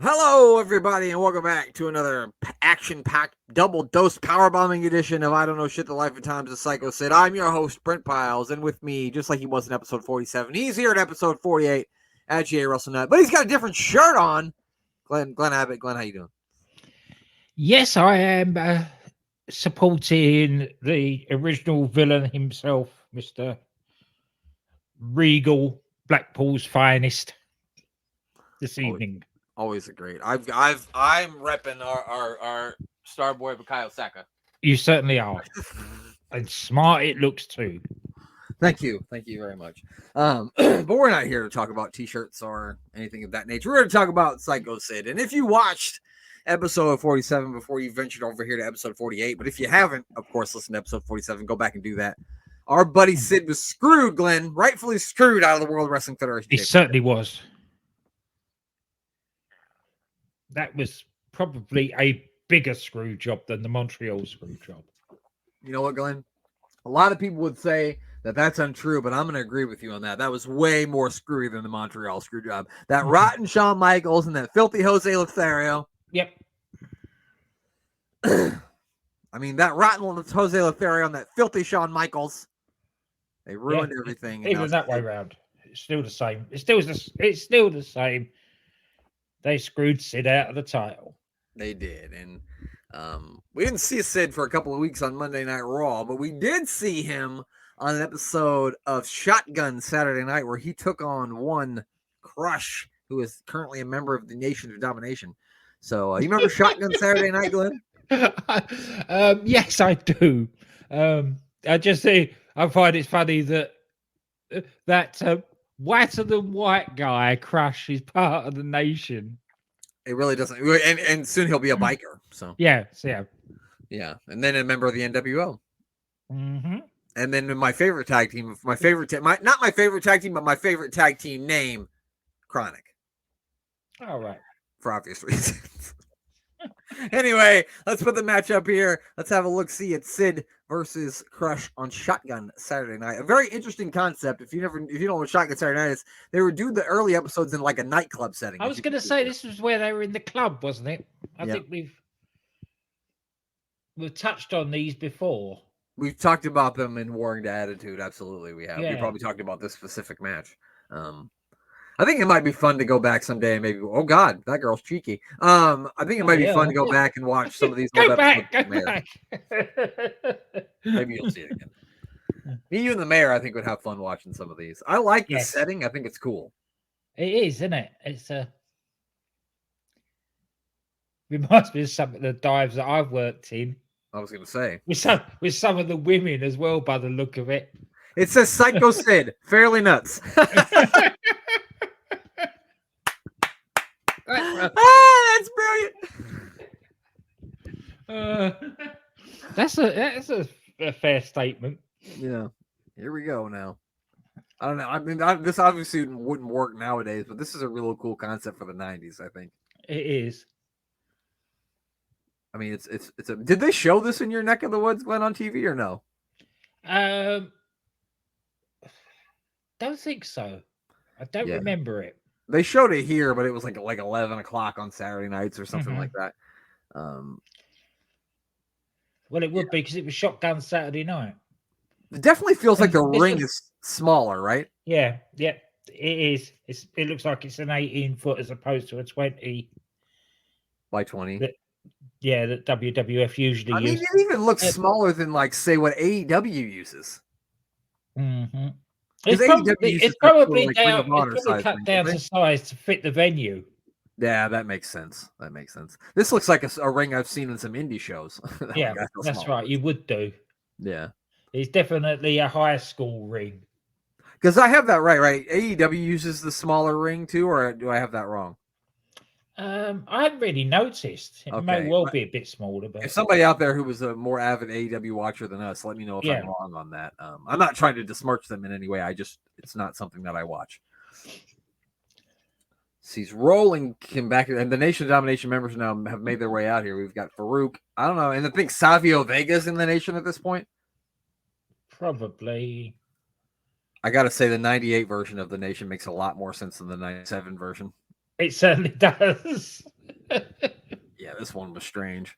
Hello, everybody, and welcome back to another action-packed, double-dose power-bombing edition of I Don't Know Shit, the Life and Times of Sycho Sid. I'm your host, Brent Piles, and with me, just like he was in episode 47, he's here in episode 48 at GA WrestleNet, but he's got a different shirt on. Glenn Abbott. Glenn, how you doing? Yes, I am supporting the original villain himself, Mr. Regal, Blackpool's finest, this evening. Always a great. I'm repping our star boy Bukayo Saka. You certainly are. And smart it looks too. Thank you very much. But we're not here to talk about t-shirts or anything of that nature. We're going to talk about Sycho Sid. And if you watched episode 47 before you ventured over here to episode 48, but if you haven't, of course, listen to episode 47. Go back and do that. Our buddy Sid was screwed, Glenn, rightfully screwed out of the World Wrestling Federation. He certainly was. That was probably a bigger screw job than the Montreal screw job. You know what, Glenn? A lot of people would say that that's untrue, but I'm going to agree with you on that. That was way more screwy than the Montreal screw job. That rotten Shawn Michaels and that filthy Jose Lothario. Yep. I mean, that rotten Jose Lothario and that filthy Shawn Michaels. They ruined everything. Even that way around. It's still the same. It's still the same. They screwed Sid out of the title. They did. And we didn't see Sid for a couple of weeks on Monday Night Raw, but we did see him on an episode of Shotgun Saturday Night where he took on one Crush, who is currently a member of the Nation of Domination. So you remember Shotgun Saturday Night, Glenn? Yes, I do. I just say I find it funny that whiter than white guy Crush is part of the Nation. It really doesn't, and soon he'll be a biker. So yeah, and then a member of the NWO. Mm-hmm. And then my favorite tag team, not my favorite tag team, but my favorite tag team name, Chronic. All right, for obvious reasons. Anyway, let's put the match up here. Let's have a look-see at Sid versus Crush on Shotgun Saturday Night. A very interesting concept. If you don't know what Shotgun Saturday Night is, they would do the early episodes in like a nightclub setting. I was going to say this was where they were in the club, wasn't it? I think we've touched on these before. We've talked about them in Warring to Attitude. Absolutely, we have. We probably talked about this specific match. I think it might be fun to go back someday and maybe. Oh God, that girl's cheeky. I think it might be fun to go back and watch some of these. Go back. Maybe you'll see it again. Me, you, and the mayor, I think would have fun watching some of these. I like the setting. I think it's cool. It is, isn't it? It's reminds me of some of the dives that I've worked in. I was going to say with some of the women as well, by the look of it. It says Sycho Sid, fairly nuts. That's brilliant. That's a fair statement. Yeah. Here we go now. I don't know. I mean, this obviously wouldn't work nowadays, but this is a really cool concept for the 90s, I think. It is. I mean, it's a. Did they show this in your neck of the woods, Glenn, on TV or no? Don't think so. I don't remember it. They showed it here, but it was like 11 o'clock on Saturday nights or something like that. Well, it would be because it was Shotgun Saturday Night. It definitely feels like the ring is smaller, right? Yeah, it is. It looks like it's an 18-foot as opposed to a 20 by 20. That WWF usually uses. I mean, it even looks smaller than say what AEW uses. Mm-hmm. It's probably cut down to size to fit the venue. Yeah, that makes sense. This looks like a ring I've seen in some indie shows. That's right. You would do. Yeah. It's definitely a high school ring. Because I have that right? AEW uses the smaller ring too, or do I have that wrong? I haven't really noticed. It may well be a bit smaller. But if somebody out there who was a more avid AEW watcher than us, let me know if I'm wrong on that. I'm not trying to besmirch them in any way. It's not something that I watch. So he's rolling him back, and the Nation of Domination members now have made their way out here. We've got Farouk. I don't know, and I think Savio Vega's in the Nation at this point. Probably. I got to say the 98 version of the Nation makes a lot more sense than the 97 version. It certainly does. Yeah, this one was strange.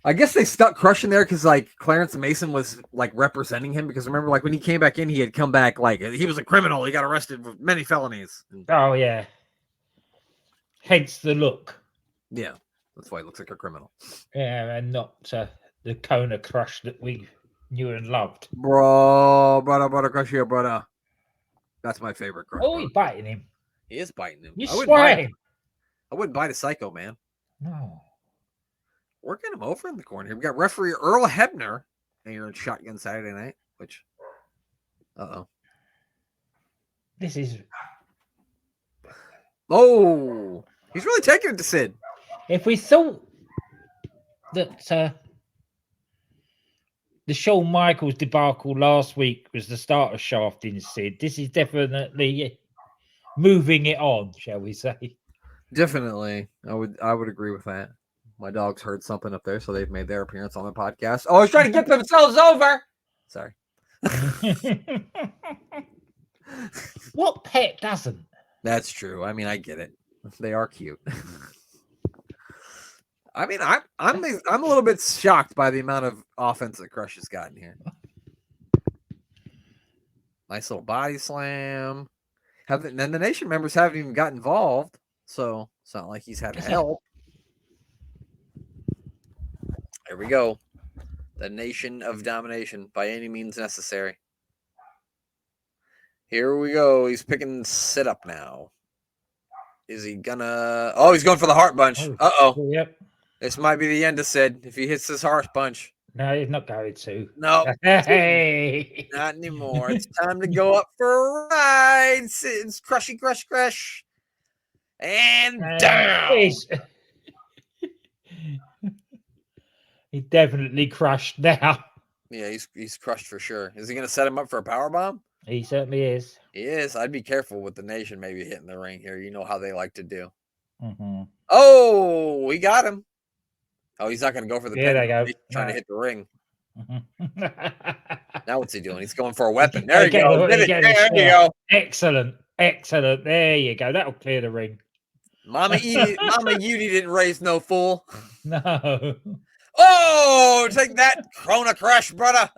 I guess they stuck Crush in there because like Clarence Mason was like representing him, because remember, like when he came back in, he had come back like he was a criminal. He got arrested for many felonies. Oh yeah. Hence the look. Yeah, that's why he looks like a criminal. Yeah, and not the Kona Crush that we knew and loved. Brother, Crush here, brother. That's my favorite Crush. Oh, he's biting him. He is biting him. You I wouldn't bite a Psycho, man. No. Working him over in the corner here. We got referee Earl Hebner here in Shotgun Saturday Night, which, This is. Oh, he's really taking it to Sid. If we thought that the Shawn Michaels debacle last week was the start of shafting Sid, this is definitely moving it on, shall we say? Definitely, I would agree with that. My dogs heard something up there, so they've made their appearance on the podcast. Oh, I was trying to get themselves over. Sorry. What pet doesn't? That's true. I mean, I get it. They are cute. I mean, I'm a little bit shocked by the amount of offense that Crush has gotten here. Nice little body slam. And the Nation members haven't even got involved, so it's not like he's had to help. Here we go. The Nation of Domination by any means necessary. Here we go. He's picking Sid up now. Is he gonna... Oh, he's going for the heart punch. Uh-oh. Yep. This might be the end of Sid if he hits this heart punch. No, he's not going to. No. Hey. Not anymore. It's time to go up for a ride. Sid's crushy, crush. And down. He definitely crushed now. Yeah, he's crushed for sure. Is he going to set him up for a powerbomb? He certainly is. He is. I'd be careful with the Nation maybe hitting the ring here. You know how they like to do. Mm-hmm. Oh, we got him. Oh, he's not going to go for the pin. There you go. He's trying to hit the ring. Mm-hmm. Now what's he doing? He's going for a weapon. There you go. There you go. Excellent. There you go. That'll clear the ring. Mama Yudi didn't raise no fool. No. Oh, take that, Krona Crush, brother.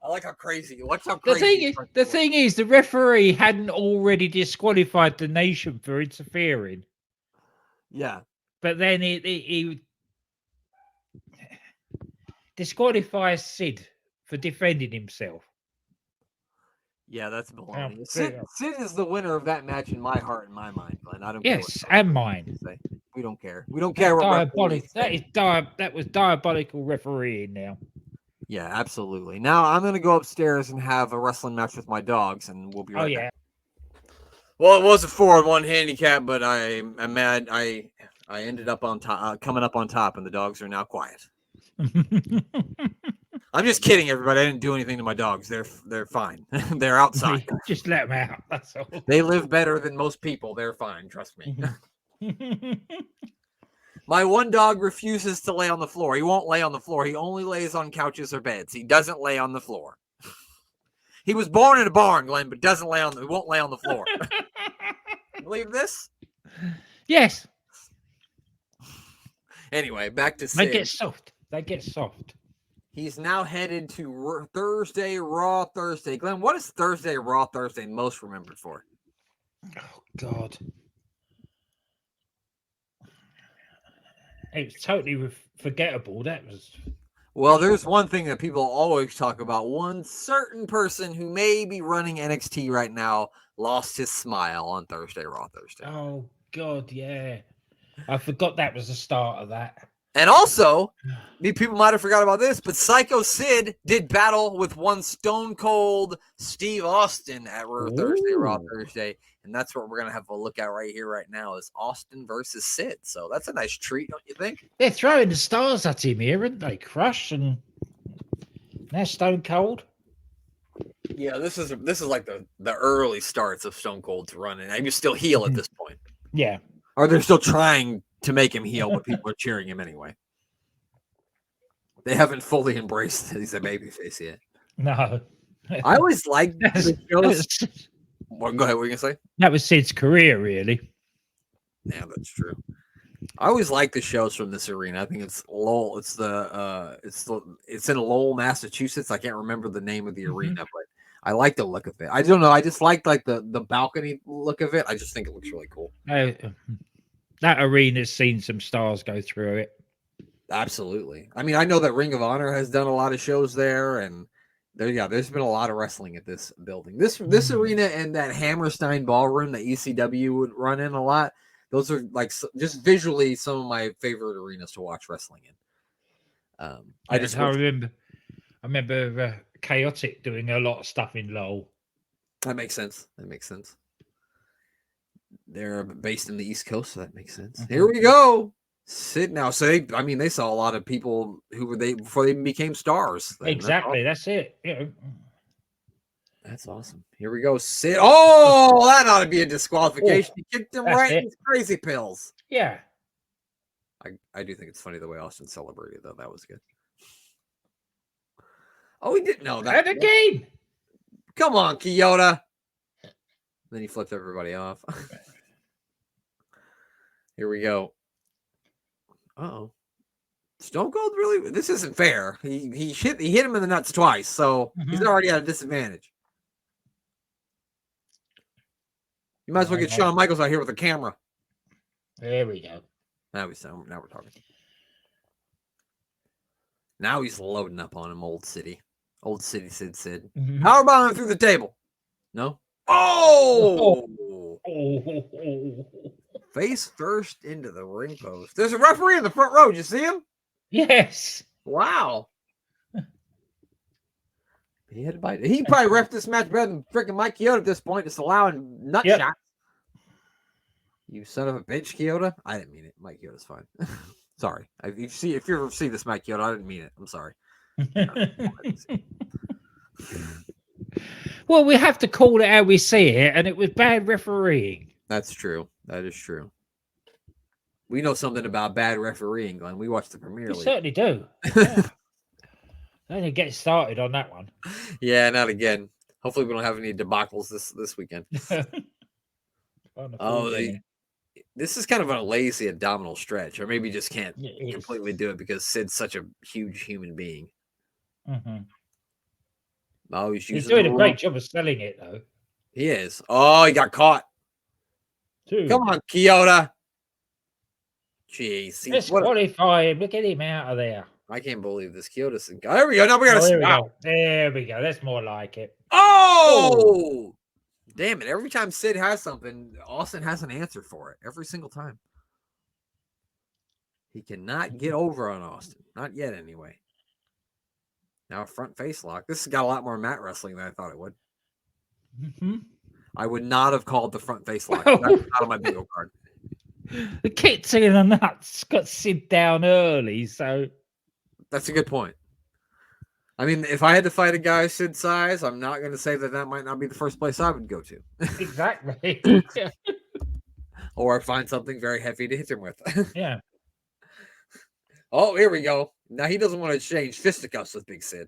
I like how crazy. Watch how crazy. The thing is, the referee hadn't already disqualified the Nation for interfering. Yeah. But then he disqualifies Sid for defending himself. Yeah, that's baloney. Sid is the winner of that match in my heart and my mind, Glenn. I don't care. Yes, and mine. We don't care. We don't care what that was diabolical refereeing now. Yeah, absolutely. Now I'm going to go upstairs and have a wrestling match with my dogs, and we'll be right back. Well, it was a 4-1 handicap, but I'm mad. I ended up on top, coming up on top, and the dogs are now quiet. I'm just kidding, everybody. I didn't do anything to my dogs. They're fine. They're outside. Just let them out. That's all. They live better than most people. They're fine. Trust me. My one dog refuses to lay on the floor. He won't lay on the floor. He only lays on couches or beds. He doesn't lay on the floor. He was born in a barn, Glenn, but he won't lay on the floor. Believe this? Yes. Anyway, back to Sid. They get soft. He's now headed to Thursday Raw Thursday. Glenn, what is Thursday Raw Thursday most remembered for? Oh, God. It was totally forgettable. That was... Well, there's one thing that people always talk about. One certain person who may be running NXT right now lost his smile on Thursday Raw Thursday. Oh, God, yeah. I forgot that was the start of that. And also, people might have forgot about this, but Sycho Sid did battle with one Stone Cold Steve Austin at Thursday Raw Thursday. And that's what we're going to have a look at right here, right now, is Austin versus Sid. So that's a nice treat, don't you think? They're throwing the stars at him here, aren't they? Crush and now Stone Cold. Yeah, this is like the early starts of Stone Cold's run, and he was still heel at this point. Yeah. Or they're still trying to make him heel, but people are cheering him anyway. They haven't fully embraced that he's a babyface yet. No. I always liked the shows. Well, go ahead. What are you gonna say? That was Sid's career, really. Yeah, that's true. I always like the shows from this arena. I think it's Lowell. It's in Lowell, Massachusetts. I can't remember the name of the arena, but I like the look of it. I don't know. I just like the balcony look of it. I just think it looks really cool. That arena's seen some stars go through it. Absolutely. I mean, I know that Ring of Honor has done a lot of shows there, and there's been a lot of wrestling at this building. This arena and that Hammerstein Ballroom that ECW would run in a lot. Those are like just visually some of my favorite arenas to watch wrestling in. I remember Chaotic doing a lot of stuff in Lowell. That makes sense. They're based in the East Coast, so that makes sense. Here we go. Sid now. So they saw a lot of people who were before they became stars. Exactly. That's it. Yeah. That's awesome. Here we go. Sid. Oh, that ought to be a disqualification. He kicked him right in his crazy pills. Yeah. I do think it's funny the way Austin celebrated, though. That was good. Oh, he didn't know that. And again. Come on, Kyoto. Then he flipped everybody off. Here we go. Uh-oh. Stone Cold really? This isn't fair. He hit him in the nuts twice, so he's already at a disadvantage. You might as well get Shawn Michaels out here with a camera. There we go. Now we're talking. Now he's loading up on him, Old City Sid. Powerbomb him through the table. No. Oh! Face first into the ring post. There's a referee in the front row. Did you see him? Yes. Wow. He had to bite. He probably ref this match better than freaking Mike Chioda at this point, just allowing nut shots. You son of a bitch, Chioda. I didn't mean it. Mike Chioda's fine. Sorry. If you ever see this Mike Chioda, I didn't mean it. I'm sorry. Well, we have to call it how we see it, and it was bad refereeing. That's true. That is true. We know something about bad refereeing, Glenn. We watch the Premier League. We certainly do. Yeah. Only get started on that one. Yeah, not again. Hopefully, we don't have any debacles this weekend. This is kind of a lazy abdominal stretch, or maybe just can't completely do it because Sid's such a huge human being. Oh, he's doing a great job of selling it, though. He is. Oh, he got caught. Dude. Come on, Chioda. Jeez. Disqualify him. Look at him out of there. I can't believe this. Chioda's. There we go. Now we got to stop. There we go. That's more like it. Oh! Damn it. Every time Sid has something, Austin has an answer for it. Every single time. He cannot get over on Austin. Not yet, anyway. Now a front face lock. This has got a lot more mat wrestling than I thought it would. I would not have called the front face lock. That's not on my bingo card. The kick's in the nuts got Sid down early, so that's a good point. I mean, if I had to fight a guy Sid's size, I'm not going to say that might not be the first place I would go to. Exactly. Or find something very heavy to hit him with. Yeah. Oh, here we go. Now he doesn't want to exchange fisticuffs with Big Sid.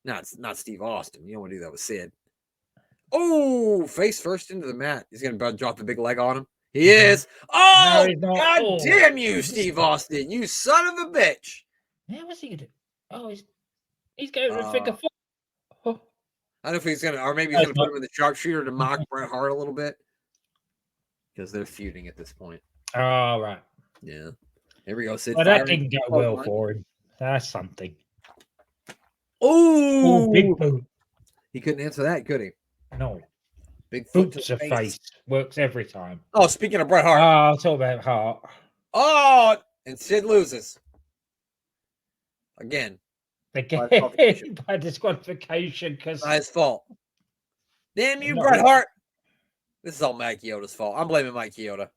Not Steve Austin. You don't want to do that with Sid. Oh, face first into the mat. He's going to drop the big leg on him. He is. Oh, no, God damn you, Steve Austin. You son of a bitch. Yeah, what's he going to do? Oh, he's going to figure four. Oh. I don't know if he's going to, or maybe he's going to put him in the sharpshooter to mock Bret Hart a little bit. Because they're feuding at this point. Oh, right. Yeah. Here we go, Sid. Well, that didn't go well for him. That's something. Oh, big boot. He couldn't answer that, could he? No. Big foot to face. Works every time. Oh, speaking of Bret Hart. I'll talk about Hart. Oh, and Sid loses. Again. By disqualification. Because not his fault. Damn you, Bret Hart. This is all Mike Chioda's fault. I'm blaming Mike Chioda.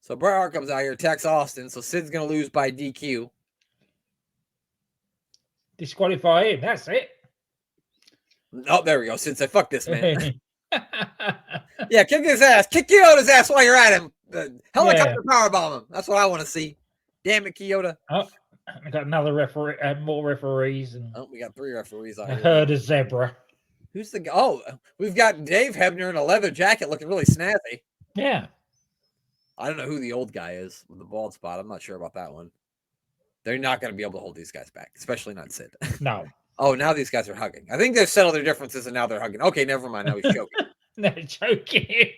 So Bret Hart comes out here, attacks Austin. So Sid's going to lose by DQ. Disqualify him. That's it. Oh, there we go. Sid said, fuck this, man. Yeah, kick his ass. Kick Chioda's ass while you're at him. Helicopter powerbomb him. That's what I want to see. Damn it, Chioda. Oh, I got another referee, more referees. And we got 3 referees out here. I heard a zebra. Who's the guy? Oh, we've got Dave Hebner in a leather jacket looking really snazzy. Yeah. I don't know who the old guy is with the bald spot. I'm not sure about that one. They're not going to be able to hold these guys back, especially not Sid. No. Oh, now these guys are hugging. I think they've settled their differences and now they're hugging. Okay, never mind. Now he's choking. They're joking.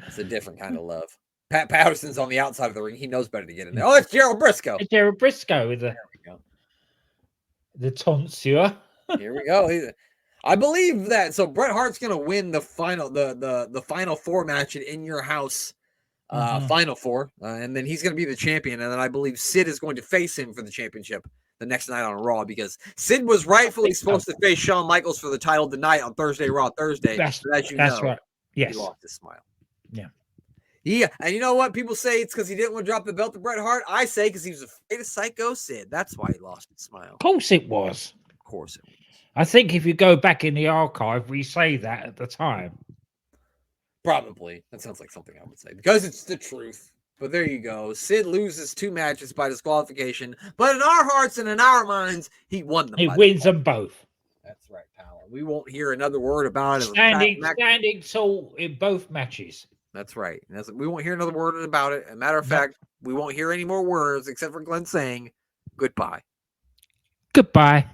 It's a different kind of love. Pat Patterson's on the outside of the ring. He knows better to get in there. Oh, it's Gerald Briscoe. Gerald Briscoe with the tonsure. Here we go. I believe that. So Bret Hart's going to win the final, the final four match at In Your House, final four, and then he's going to be the champion. And then I believe Sid is going to face him for the championship the next night on Raw, because Sid was rightfully supposed to face Shawn Michaels for the title tonight on Thursday Raw Thursday. That's right. Yes, he lost his smile. Yeah. Yeah, and you know what? People say it's because he didn't want to drop the belt to Bret Hart. I say because he was afraid of Sycho Sid. That's why he lost his smile. Of course it was. Of course it was. I think if you go back in the archive, we say that at the time. Probably. That sounds like something I would say because it's the truth. But there you go. Sid loses 2 matches by disqualification, but in our hearts and in our minds, he won them. He wins them both. That's right, pal. We won't hear another word about it. Standing tall in both matches. That's right. We won't hear another word about it. As a matter of fact, we won't hear any more words except for Glenn saying goodbye. Goodbye.